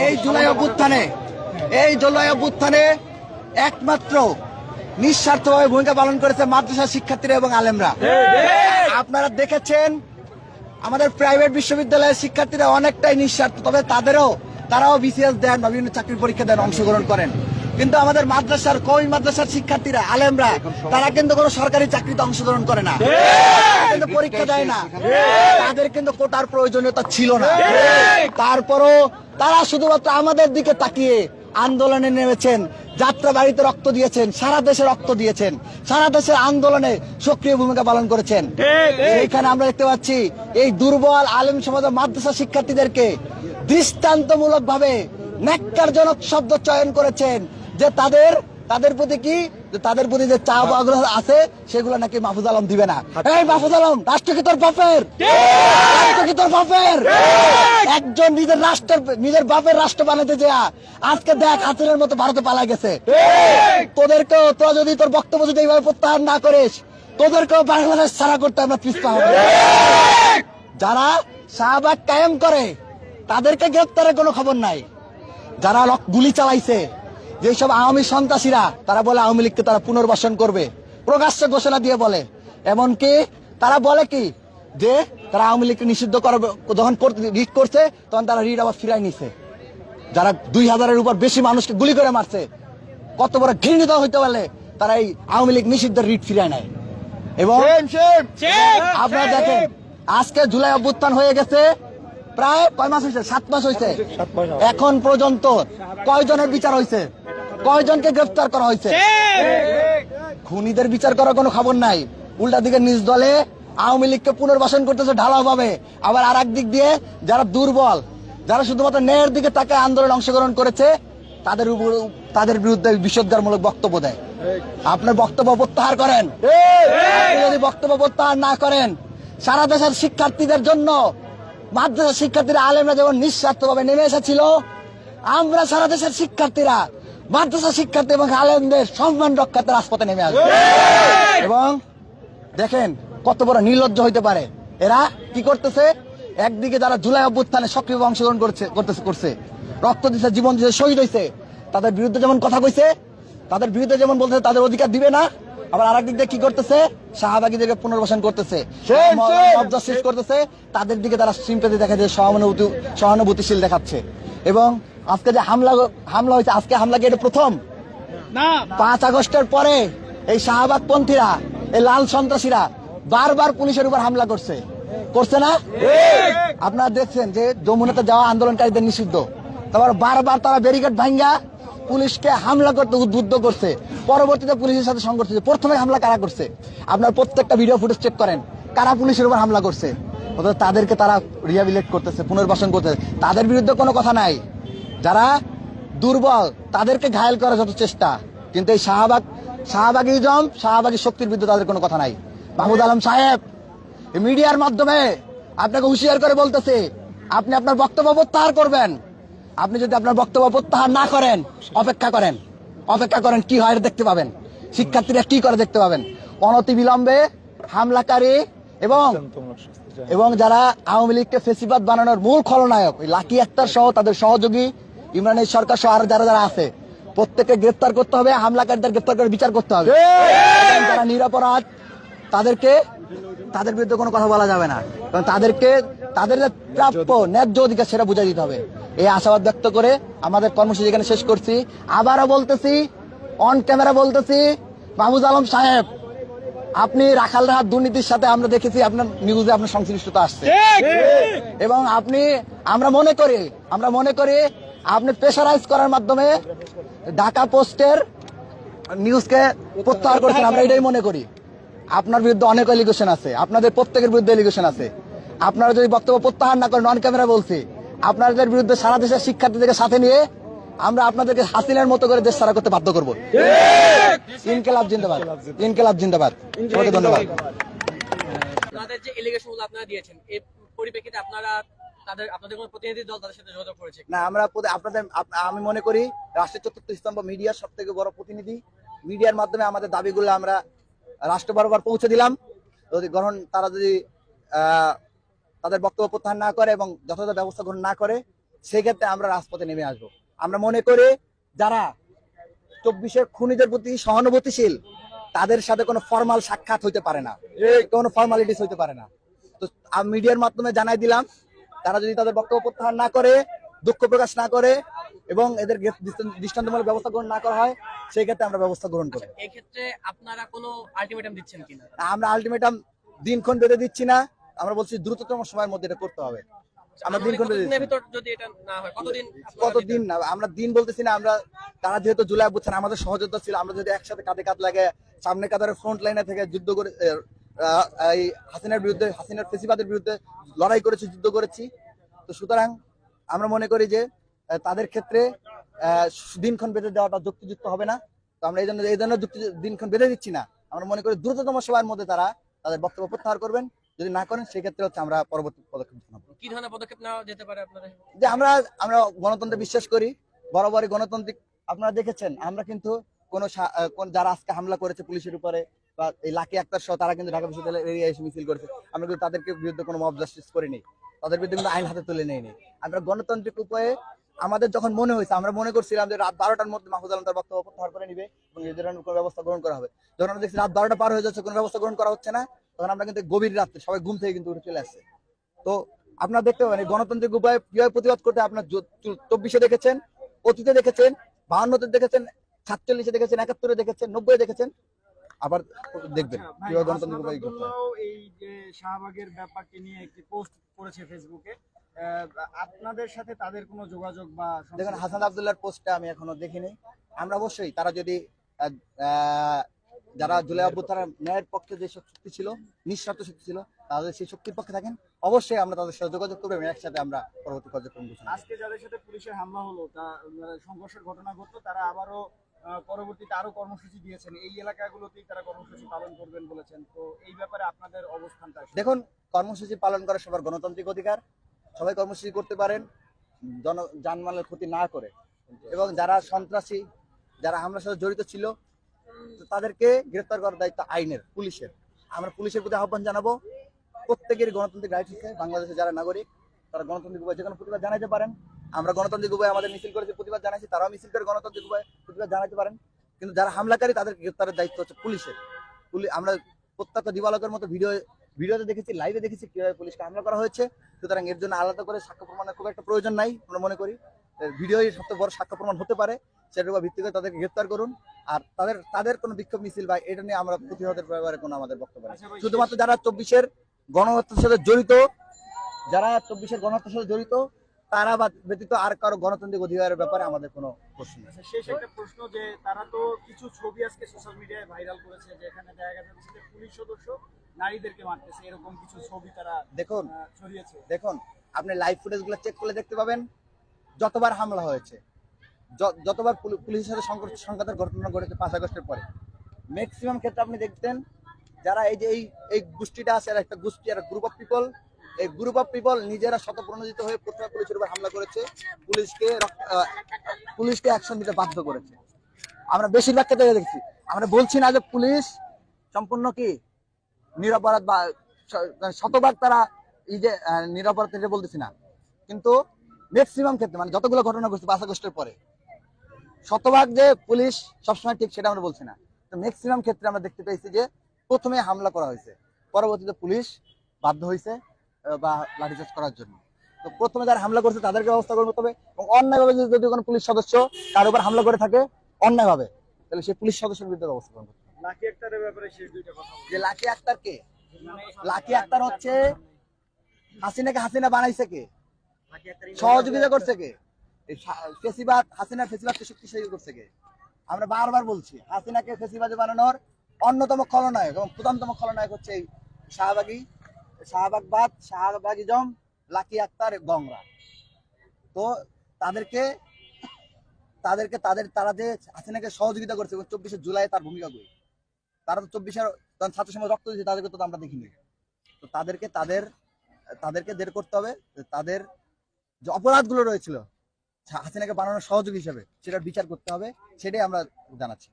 এই জুলাই অভ্যুত্থানে একমাত্র নিঃস্বার্থভাবে ভূমিকা পালন করেছে মাদ্রাসা শিক্ষার্থীরা এবং আলেমরা। আপনারা দেখেছেন আমাদের প্রাইভেট বিশ্ববিদ্যালয়ের শিক্ষার্থীরা অনেকটাই নিঃস্বার্থ, তবে তারাও বিসিএস দেন বা বিভিন্ন চাকরির পরীক্ষা দেন, অংশগ্রহণ করেন। কিন্তু আমাদের মাদ্রাসার শিক্ষার্থীরা আলেমরা তারা কিন্তু কোনো সরকারি চাকরিতে অংশগ্রহণ করে না, কিন্তু পরীক্ষা দেয় না, তাদের কিন্তু কোটার প্রয়োজনীয়তা ছিল না। তারপরও তারা শুধুমাত্র আমাদের দিকে তাকিয়ে আন্দোলনে নেমেছেন, যাত্রা বাড়িতে রক্ত দিয়েছেন, সারা দেশে রক্ত দিয়েছেন, সারা দেশের আন্দোলনে সক্রিয় ভূমিকা পালন করেছেন। এইখানে আমরা দেখতে পাচ্ছি এই দুর্বল আলেম সমাজ মাদ্রাসা শিক্ষার্থীদেরকে দৃষ্টান্তমূলক ভাবে ন্যাক্কারজনক শব্দ চয়ন করেছেন যে তাদের প্রতি যে চাপ আগ্রহ আছে সেগুলো নাকি মাহফুজ আলম দিবে না। এই মাহফুজ আলম, রাষ্ট্র কি তোর বাপের? একজন নিজের বাপের রাষ্ট্র বানাতে যা আজকে দেখ হাসিনের মতো ভারতে পালা গেছে। তোরা যদি তোর বক্তব্য যদি এইভাবে প্রত্যাহার না করিস, তোদেরকেও বাংলাদেশ ছাড়া করতে আমরা পিছপা হবে। যারা শাহবাগ কায়েম করে তাদেরকে গ্রেপ্তারের কোনো খবর নাই। যারা গুলি চালাইছে, যেসব আওয়ামী সন্ত্রাসীরা, তারা বলে আওয়ামী লীগকে তারা পুনর্বাসন করবে, প্রকাশ্য ঘোষণা দিয়ে বলে। এমনকি তারা বলে কি যে তারা আওয়ামী লীগকে নিষিদ্ধ করবে, যখন রিট করছে তখন তারা রিট আবার ফিরাই নিছে। যারা 2000-এর উপর বেশি মানুষকে গুলি করে মারছে, কত বড় ঘৃণিত হইতে পারলে তারা এই আওয়ামী লীগ নিষিদ্ধ রিট ফিরায় নেয়। এবং আপনারা দেখেন আজকে জুলাই অভ্যুত্থান হয়ে গেছে প্রায় কয় মাস হয়েছে? 7 মাস হয়েছে। এখন পর্যন্ত কয়জনের বিচার হয়েছে? কয়জনকে গ্রেফতার করা হয়েছে? খুনিদের বিচার করার কোনো খবর নাই। উল্টা দিকে নিজ দলে আওয়ামী লীগকে পুনর্বাসন করতেছে ঢালাও ভাবে। আবার আর এক দিক দিয়ে যারা দুর্বল, যারা শুধুমাত্র ন্যায়ের দিকে তাকে আন্দোলনে অংশগ্রহণ করেছে, তাদের বিরুদ্ধে বিষোদ্গারমূলক বক্তব্য দেয়। আপনার বক্তব্য প্রত্যাহার করেন। যদি বক্তব্য প্রত্যাহার না করেন, সারা দেশের শিক্ষার্থীদের জন্য মাদ্রাসা শিক্ষার্থীরা আলেমরা যেমন নিঃস্বার্থভাবে নেমে এসেছিল, আমরা সারা দেশের শিক্ষার্থীরা মাদ্রাসা শিক্ষার্থী এবং আলেমদের সম্মান রক্ষার্থে রাজপথে নেমে আসবে। এবং দেখেন কত বড় নির্লজ্জ হইতে পারে এরা। কি করতেছে? একদিকে যারা জুলাই অভ্যুত্থানে সক্রিয় অংশগ্রহণ করছে, রক্ত দিচ্ছে, জীবন দিচ্ছে, শহীদ হয়েছে, তাদের বিরুদ্ধে যেমন কথা কইছে, তাদের বিরুদ্ধে যেমন বলতেছে তাদের অধিকার দিবে না, আবার আরেক দিক দিয়ে কি করতেছে? শাহবাগীদেরকে পুনর্বাসন করতেছে, সৃষ্টি করতেছে, তাদের দিকে তারা সিম্পাথি দেখাচ্ছে, সহানুভূতিশীল দেখাচ্ছে। এবং আজকে যে হামলা হয়েছে, আজকে হামলা কি এটা প্রথম না? 5 আগস্টের পরে এই শাহবাগপন্থীরা, এই লাল সন্ত্রাসীরা বারবার পুলিশের উপর হামলা করছে না? আপনারা দেখছেন যে যমুনাতে যাওয়া আন্দোলনকারীদের নিষিদ্ধ, তারপর বারবার তারা ব্যারিকেড ভাঙ্গা পুলিশকে হামলা করতে উদ্বুদ্ধ করছে। পরবর্তীতে পুলিশের সাথে সংঘর্ষ হয়েছে। প্রথমে হামলা কারা করছে? আপনার প্রত্যেকটা ভিডিও ফুটেজ চেক করেন, কারা পুলিশের উপর হামলা করছে। তাদেরকে তারা রিহ্যাবিলিট করতেছে, পুনর্বাসন করতেছে, তাদের বিরুদ্ধে কোনো কথা নাই। যারা দুর্বল তাদেরকে ঘায়েল করার যত চেষ্টা, কিন্তু এই শাহবাগী শক্তির বিরুদ্ধে তাদের কোনো কথা নাই। মাহমুদ আলম সাহেব, মিডিয়ার মাধ্যমে আপনাকে হুঁশিয়ার করে বলতেছে, আপনি আপনার বক্তব্য প্রত্যাহার করবেন। আপনি যদি আপনার বক্তব্য প্রত্যাহার না করেন, অপেক্ষা করেন কি হয় দেখতে পাবেন। শিক্ষার্থীরা কি করে দেখতে পাবেন। অনতিবিলম্বে হামলাকারী এবং যারা আওয়ামী লীগকে ফেসিবাদ বানানোর মূল খলনায়ক লাকি আক্তার সহ তাদের সহযোগী ইমরানের সরকার সহ আর যারা আছে, প্রত্যেককে গ্রেফতার করতে হবে। হামলাকারীদের গ্রেফতার করে বিচার করতে হবে। যারা নিরপরাধ তাদের বিরুদ্ধে কোনো কথা বলা যাবে না, কারণ তাদের প্রাপ্য ন্যায্য অধিকার সেটা বুঝাই দিতে হবে। এই আশাবাদ ব্যক্ত করে আমাদের কর্মসূচি এখানে শেষ করছি। আবারও বলতেছি, অন ক্যামেরা বলতেছি, মাহমুদ আলম সাহেব, আপনি রাখালরাহাত দুর্নীতির সাথে আমরা দেখেছি আপনার নিউজে আপনার সংশ্লিষ্টতা আসছে, এবং আমরা মনে করি আপনি প্রেসারাইজ করার মাধ্যমে ঢাকা পোস্টের নিউজকে প্রত্যাহার করেছেন। আমরা এটাই মনে করি। আপনার বিরুদ্ধে অনেক এলিগেশন আছে, আপনাদের প্রত্যেকের বিরুদ্ধে এলিগেশন আছে। আপনারা যদি বক্তব্য প্রত্যাহার না করেন, অন ক্যামেরা বলছি, আপনাদের বিরুদ্ধে সারা দেশের শিক্ষার্থীদেরকে সাথে নিয়ে আমরা আপনাদেরকে হাসিনার মতো করে দেশ ছাড়া করতে বাধ্য করবো। ইনকিলাব জিন্দাবাদ, ইনকিলাব জিন্দাবাদ। সবাইকে ধন্যবাদ। আপনাদের যে এলিগেশনগুলো আপনারা দিয়েছেন, এই পরিপ্রেক্ষিতে আপনাদের কোনো প্রতিনিধি দল তাদের সাথে যোগাযোগ করেছে না? আমি মনে করি রাষ্ট্রের চতুর্থ স্তম্ভ মিডিয়ার সব থেকে বড় প্রতিনিধি। মিডিয়ার মাধ্যমে আমাদের দাবিগুলো আমরা রাষ্ট্র বরাবর পৌঁছে দিলাম। তারা যদি তাদের বক্তব্য প্রত্যাহার না করে এবং যথাযথ ব্যবস্থা গ্রহণ না করে, সেক্ষেত্রে আমরা রাজপথে নেমে আসব। আমরা মনে করি যারা 24-এর খুনিদের প্রতি সহানুভূতিশীল তাদের সাথে কোনো ফর্মাল সাক্ষাৎ হইতে পারে না, কোনো ফর্মালিটিস হইতে পারে না। তো আমি মিডিয়ার মাধ্যমে জানাই দিলাম, তারা যদি তাদের বক্তব্য প্রত্যাহার না করে, দুঃখ প্রকাশ না করে এবং এদের দৃষ্টান্তমূলক ব্যবস্থা গ্রহণ না করা হয়, সেই ক্ষেত্রে আমরা ব্যবস্থা গ্রহণ করব। এই ক্ষেত্রে আপনারা কোনো আলটিমেটাম দিচ্ছেন কিনা? আমরা আলটিমেটাম দিনক্ষণ বেঁধে দিচ্ছি না, আমরা বলছি দ্রুততম সময়ের মধ্যে এটা করতে হবে। আমরা দিনক্ষণ বেঁধে দিচ্ছি। ভিতর যদি এটা না হয় কতদিন না, আমরা দিন বলতেছি না। আমরা তারা যেহেতু জুলাই বুঝছেন আমাদের সহযোদ্ধা ছিল, আমরা যদি একসাথে কাঁধে কাঁধ লাগে সামনে কাতারের ফ্রন্ট লাইনে থেকে যুদ্ধ করে এই হাসিনার বিরুদ্ধে, হাসিনার ফেসিবাদের বিরুদ্ধে লড়াই করেছি, যুদ্ধ করেছি। তো সুতরাং আমরা মনে করি যে তাদের ক্ষেত্রে দিনক্ষণ বেঁধে দেওয়াটা যুক্তিযুক্ত হবে না। তো আমরা এই জন্য দিনক্ষণ বেঁধে দিচ্ছি না। আমরা মনে করি দ্রুততম সময়ের মধ্যে তারা তাদের বক্তব্য প্রত্যাহার করবেন। যদি না করেন সেক্ষেত্রে হচ্ছে আমরা পরবর্তী পদক্ষেপ জানাবো। কি ধরনের পদক্ষেপ নেওয়া যেতে পারে আপনাদের? যে আমরা গণতন্ত্রে বিশ্বাস করি, বরাবরই গণতান্ত্রিক। আপনারা দেখেছেন আমরা কিন্তু যারা আজকে হামলা করেছে পুলিশের উপরে বা এই লাকি আক্তার সহ, তারা কিন্তু ঢাকা বিশ্ববিদ্যালয়ের এরিয়ায় এসে মিছিল করেছে। আমরা কিন্তু তাদেরকে বিরুদ্ধে কোনো মব জাস্টিস করিনি, তাদের বিরুদ্ধে কিন্তু আইন হাতে তুলে নেইনি। আমরা গণতান্ত্রিক উপায়ে আমাদের যখন মনে হয়েছে, আমরা মনে করছিলাম যে রাত 12টার মধ্যে মাহফুজ আলম তার বক্তব্য প্রত্যাহার করে নিবে এবং এই ধরনের কোনো ব্যবস্থা গ্রহণ করা হবে। যখন আমরা দেখছি রাত 12টা পার হয়ে যাচ্ছে, কোনো ব্যবস্থা গ্রহণ করা হচ্ছে না, তখন আমরা কিন্তু গভীর রাত্রে সবাই ঘুম থেকে কিন্তু উঠে চলে আসছে। তো আপনারা দেখতে পাবেন এই গণতান্ত্রিক উপায়ে কিভাবে প্রতিবাদ করতে আপনার 24-এ দেখেছেন, অতীতে দেখেছেন, 52-তে দেখেছেন, 47-এ দেখেছেন, 71-এ দেখেছেন, 90-এ দেখেছেন, আবার দেখবেন কিভাবে গণতান্ত্রিক উপায় করতে হয়। এই যে শাহবাগের ব্যাপারটি নিয়ে একটি পোস্ট করেছে ফেসবুকে, আপনাদের সাথে তাদের কোনো যোগাযোগ বা? দেখুন, হাসান আব্দুল্লাহর পোস্টটা আমি এখনো দেখিনি। আমরা অবশ্যই তারা যদি যারা জুলাই অভ্যুত্থানের ন্যায়ের পক্ষে যে শক্তি ছিল, নিঃস্বার্থ শক্তি ছিল, তাদের সেই শক্তির পক্ষে থাকেন, অবশ্যই আমরা তাদের সাথে যোগাযোগ করবো এবং একসাথে আমরা পরবর্তী কার্যক্রম ঘোষণা করব। আজকে যাদের সাথে পুলিশের হামলা হলো, তা সংঘর্ষের ঘটনা ঘটলো, তারা আবারও পরবর্তীতে আরো কর্মসূচি দিয়েছেন, এই এলাকাগুলোতেই তারা কর্মসূচি পালন করবেন বলেছেন। তো এই ব্যাপারে আপনাদের অবস্থানটা? দেখুন, কর্মসূচি পালন করা সবার গণতান্ত্রিক অধিকার, সবাই কর্মসূচি করতে পারেন জানমালের ক্ষতি না করে। এবং যারা সন্ত্রাসী, যারা হামলার সাথে জড়িত ছিল, তাদেরকে গ্রেফতার করার দায়িত্ব আইনের, পুলিশের। আমরা পুলিশের প্রতি আহ্বান জানাবো, প্রত্যেকের গণতান্ত্রিক রাইট আছে। বাংলাদেশের যারা নাগরিক তারা গণতান্ত্রিক উপায়ে যে কোনো প্রতিবাদ জানাতে পারেন। আমরা গণতান্ত্রিক উপায়ে আমাদের মিছিল করেছি, প্রতিবাদ জানাইছি, তারাও মিছিল করে গণতান্ত্রিক উপায়ে প্রতিবাদ জানাতে পারেন। কিন্তু যারা হামলাকারী তাদেরকে গ্রেফতারের দায়িত্ব হচ্ছে পুলিশের। আমরা প্রত্যক্ষ দিবালকের মতো ভিডিওতে দেখেছি, লাইভে দেখেছি কিভাবে পুলিশকে হামলা করা হয়েছে। সুতরাং এর জন্য আলাদা করে সাক্ষ্য প্রমাণের খুব একটা প্রয়োজন নাই। আমরা মনে করি ভিডিওই সবচেয়ে বড় সাক্ষ্য প্রমাণ হতে পারে। সেটার উপর ভিত্তি করে তাদেরকে গ্রেফতার করুন। আর তাদের কোনো বিক্ষোভ মিছিল বা এটা নিয়ে আমরা প্রতিহতের ব্যাপারে কোনো আমাদের বক্তব্য নেই। শুধুমাত্র যারা 24-এর গণহত্যার সাথে জড়িত, তারা ব্যতীত আর কারো গণতান্ত্রিক অধিকারের ব্যাপারে আমাদের কোনো প্রশ্ন নেই। শেষ একটা প্রশ্ন, যে তারা তো কিছু ছবি আজকে সোশ্যাল মিডিয়ায় ভাইরাল করেছে, যেখানে দেখা যাচ্ছে যে পুলিশ সদস্য নারীদেরকে মারতেছে, এরকম কিছু ছবি তারা ছড়িয়েছে। দেখুন, আপনি লাইভ ফুটেজগুলো চেক করলে দেখতে পাবেন যতবার হামলা হয়েছে, যতবার পুলিশের সাথে সংঘাতের ঘটনা ঘটেছে 5 আগস্টের পরে, ম্যাক্সিমাম ক্ষেত্রে আপনি দেখতেন যারা এই যে এই গোষ্ঠীটা আছে, একটা গোষ্ঠী, একটা গ্রুপ অফ পিপল, এই গ্রুপ অফ পিপল নিজেরা শতপ্রণোদিত হয়ে প্রথমে পুলিশের উপর হামলা করেছে, পুলিশকে অ্যাকশন নিতে বাধ্য করেছে। আমরা বেশিরভাগ ক্ষেত্রে দেখছি। আমরা বলছি না যে পুলিশ সম্পূর্ণ কি নিরপরাধ বা শতভাগ তারা এই যে নিরপরাধ থেকে বলতেছি না, কিন্তু ম্যাক্সিমাম ক্ষেত্রে মানে যতগুলো ঘটনা ঘটছে 5 আগস্টের পরে, শতভাগ যে পুলিশ সবসময় ঠিক সেটা আমরা বলছি না। তো ম্যাক্সিমাম ক্ষেত্রে আমরা দেখতে পেয়েছি যে প্রথমে হামলা করা হয়েছে, পরবর্তীতে পুলিশ বাধ্য হয়েছে বা লাঠিচার্জ করার জন্য। তো প্রথমে যারা হামলা করছে তাদেরকে ব্যবস্থা করতে হবে এবং অন্যায়ভাবে যদি কোনো পুলিশ সদস্য তার উপর হামলা করে থাকে অন্যায়ভাবে, তাহলে সেই পুলিশ সদস্যের বিরুদ্ধে ব্যবস্থা গ্রহণ করতে হবে। লাকি আক্তারের ব্যাপারে শেষ দুইটা কথা বলুন। যে লাকি আক্তার কে? লাকি আক্তার হচ্ছে হাসিনা বানাইছে কে? সহযোগিতা করছে কে? ফেসিবাদ, হাসিনার ফেসিবাদকে শক্তিশালী করছে কে? আমরা বারবার বলছি হাসিনাকে ফেসিবাদে বানানোর অন্যতম খলনায়ক এবং প্রধানতম খলনায়ক হচ্ছে এই শাহবাগিজম, লাকি আক্তার, গংরা। তো তারা যে হাসিনাকে সহযোগিতা করছে এবং 24শে জুলাই তার ভূমিকা করি, তারা তো 24-এর ছাত্র সমাজ রক্ত দিয়েছে, তাদেরকে তো আমরা দেখিনি। তো তাদেরকে বের করতে হবে, তাদের যে অপরাধগুলো রয়েছিল হাসিনাকে বানানোর সহযোগী হিসেবে সেটার বিচার করতে হবে, সেটাই আমরা জানাচ্ছি।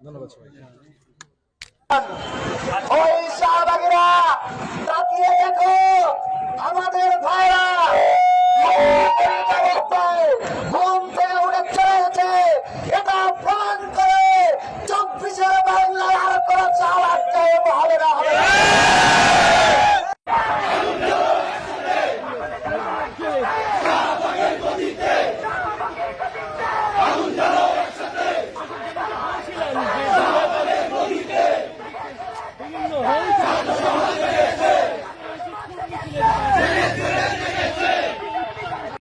ধন্যবাদ। ওই শাহবাগীরা তাকিয়ে দেখো, আমাদের ভাইরা অবস্থায়